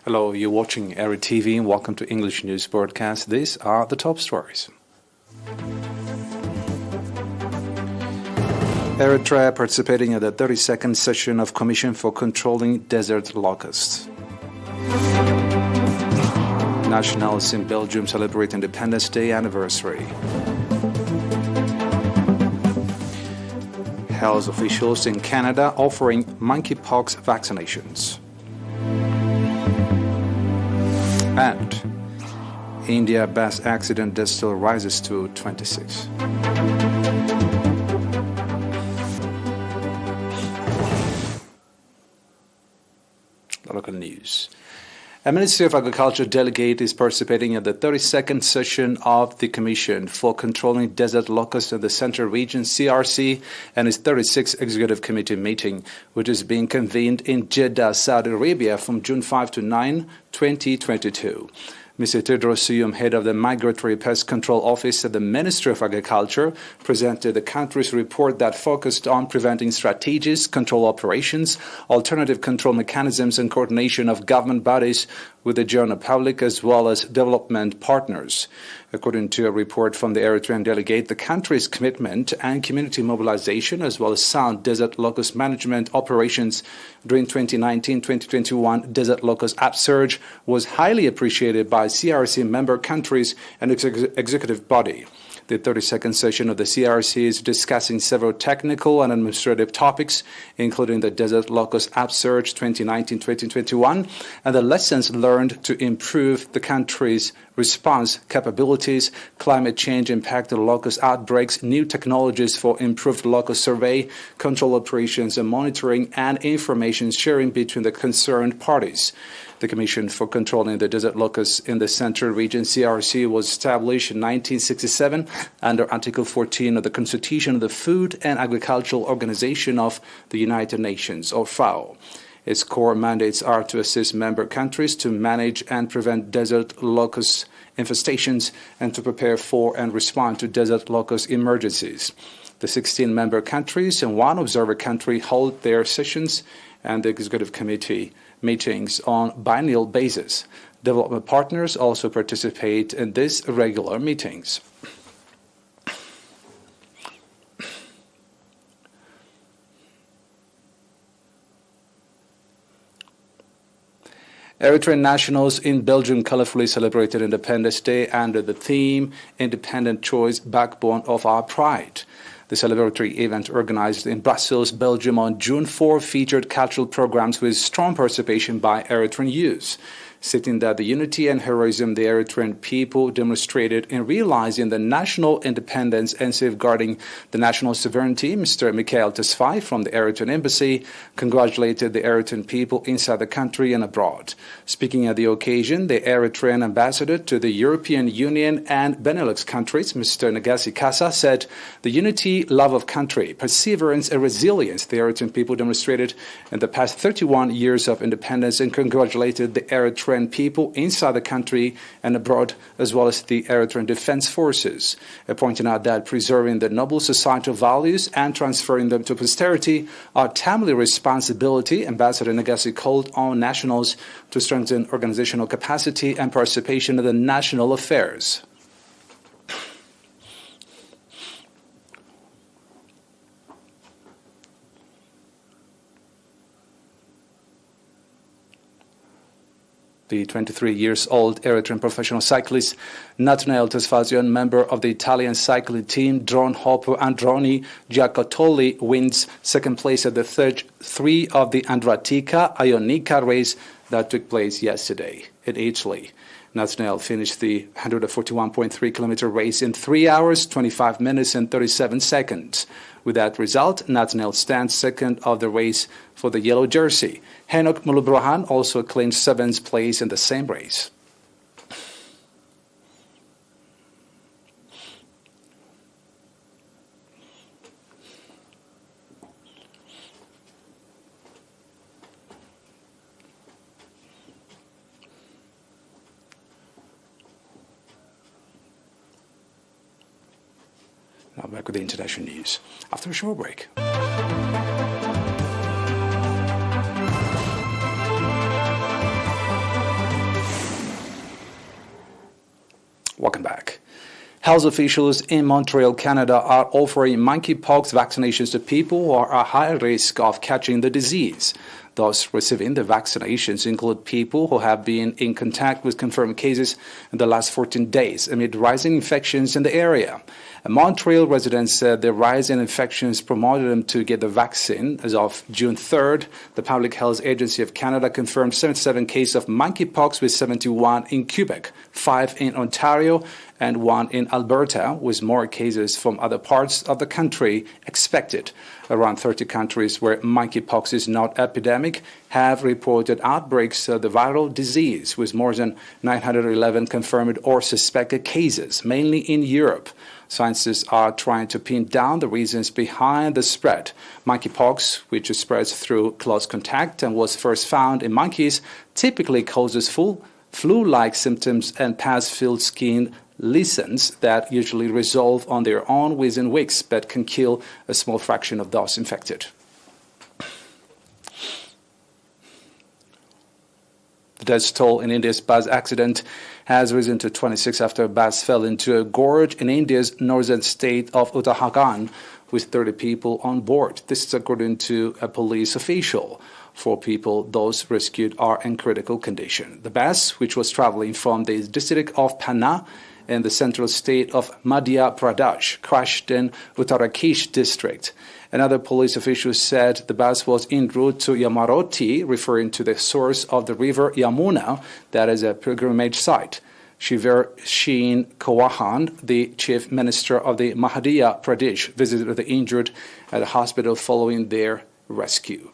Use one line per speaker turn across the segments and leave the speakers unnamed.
Hello, you're watching ERi-TV and welcome to English News Broadcast. These are the top stories. Eritrea participating in the 32nd session of Commission for Controlling Desert Locusts. Nationals in Belgium celebrate Independence Day anniversary. Health officials in Canada offering monkeypox vaccinations. And India bus accident death toll rises to 26. Local news. A Ministry of Agriculture delegate is participating in the 32nd session of the Commission for Controlling Desert Locusts in the Central Region, CRC, and its 36th Executive Committee meeting, which is being convened in Jeddah, Saudi Arabia from June 5 to 9, 2022. Mr. Tedros Suyum, head of the Migratory Pest Control Office at the Ministry of Agriculture, presented the country's report that focused on preventing strategies, control operations, alternative control mechanisms, and coordination of government bodies with the general public as well as development partners. According to a report from the Eritrean delegate, the country's commitment and community mobilization as well as sound desert locust management operations during 2019-2021 desert locust upsurge was highly appreciated by CRC member countries and its executive body. The 32nd session of the CRC is discussing several technical and administrative topics, including the desert locust upsurge 2019-2021 and the lessons learned to improve the country's response capabilities, climate change impact of locust outbreaks, new technologies for improved locust survey, control operations and monitoring, and information sharing between the concerned parties. The Commission for Controlling the Desert Locusts in the Central Region, CRC, was established in 1967 under Article 14 of the Constitution of the Food and Agricultural Organization of the United Nations, or FAO. Its core mandates are to assist member countries to manage and prevent desert locust infestations and to prepare for and respond to desert locust emergencies. The 16 member countries and one observer country hold their sessions and the Executive Committee meetings on biennial basis. Development partners also participate in these regular meetings. Eritrean nationals in Belgium colorfully celebrated Independence Day under the theme Independent Choice, Backbone of Our Pride. The celebratory event organized in Brussels, Belgium on June 4 featured cultural programs with strong participation by Eritrean youth, stating that the unity and heroism the Eritrean people demonstrated in realizing the national independence and safeguarding the national sovereignty. Mr. Mikhail Tesfaye from the Eritrean Embassy congratulated the Eritrean people inside the country and abroad. Speaking at the occasion, the Eritrean ambassador to the European Union and Benelux countries, Mr. Nagasi Kasa, said the unity, love of country, perseverance and resilience the Eritrean people demonstrated in the past 31 years of independence and congratulated the Eritrean people inside the country and abroad, as well as the Eritrean Defense Forces, pointing out that preserving the noble societal values and transferring them to posterity are timely responsibility. Ambassador Nagasi called on nationals to strengthen organizational capacity and participation in the national affairs. The 23-year-old Eritrean professional cyclist Nathaniel Tesfazion, member of the Italian cycling team Drone Hopper Androni Giacotoli, wins second place at the third three of the Andratica Ionica race that took place yesterday in Italy. Nathaniel finished the 141.3-kilometer race in 3 hours, 25 minutes and 37 seconds. With that result, Nathaniel stands second of the race for the yellow jersey. Henok Mulubrohan also claimed seventh place in the same race. Now back with the international news after a short break. Welcome back. Health officials in Montreal, Canada are offering monkeypox vaccinations to people who are at high risk of catching the disease. Those receiving the vaccinations include people who have been in contact with confirmed cases in the last 14 days amid rising infections in the area. Montreal residents said the rise in infections prompted them to get the vaccine. As of June 3rd, the Public Health Agency of Canada confirmed 77 cases of monkeypox, with 71 in Quebec, 5 in Ontario, and 1 in Alberta, with more cases from other parts of the country expected. Around 30 countries where monkeypox is not epidemic have reported outbreaks of the viral disease, with more than 911 confirmed or suspected cases, mainly in Europe. Scientists are trying to pin down the reasons behind the spread. Monkeypox, which spreads through close contact and was first found in monkeys, typically causes flu-like symptoms and pus-filled skin lesions that usually resolve on their own within weeks, but can kill a small fraction of those infected. The death toll in India's bus accident has risen to 26 after a bus fell into a gorge in India's northern state of Uttarakhand, with 30 people on board. This is according to a police official. 4 people, those rescued, are in critical condition. The bus, which was traveling from the district of Panna in the central state of Madhya Pradesh, crashed in Uttarakhand district. Another police official said the bus was en route to Yamaroti, referring to the source of the river Yamuna, that is a pilgrimage site. Shiver Singh Chauhan, the chief minister of the Madhya Pradesh, visited the injured at a hospital following their rescue.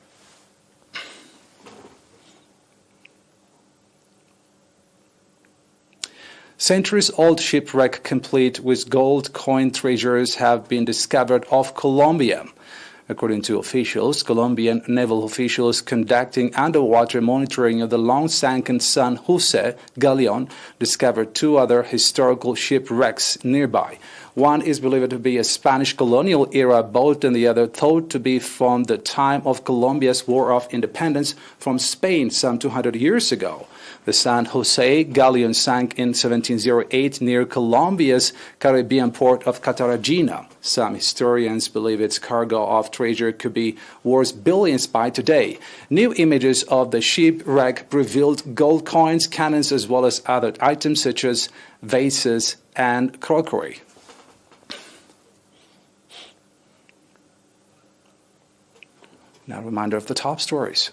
Centuries-old shipwreck complete with gold coin treasures have been discovered off Colombia. According to officials, Colombian naval officials conducting underwater monitoring of the long-sunken San Jose galleon discovered 2 other historical shipwrecks nearby. One is believed to be a Spanish colonial-era boat, and the other thought to be from the time of Colombia's War of Independence from Spain some 200 years ago. The San Jose galleon sank in 1708 near Colombia's Caribbean port of Cartagena. Some historians believe its cargo of treasure could be worth billions by today. New images of the shipwreck revealed gold coins, cannons, as well as other items such as vases and crockery. Now, a reminder of the top stories.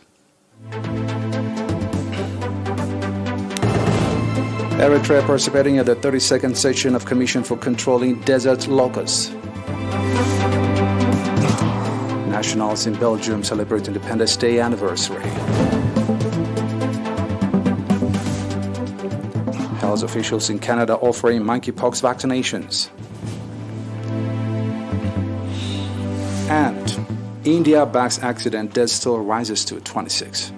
Eritrea participating at the 32nd session of Commission for Controlling Desert Locusts. Nationals in Belgium celebrate Independence Day anniversary. Health officials in Canada offering monkeypox vaccinations. And India bus accident death toll rises to 26.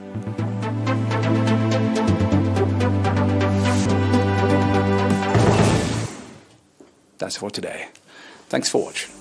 That's for today. Thanks for watching.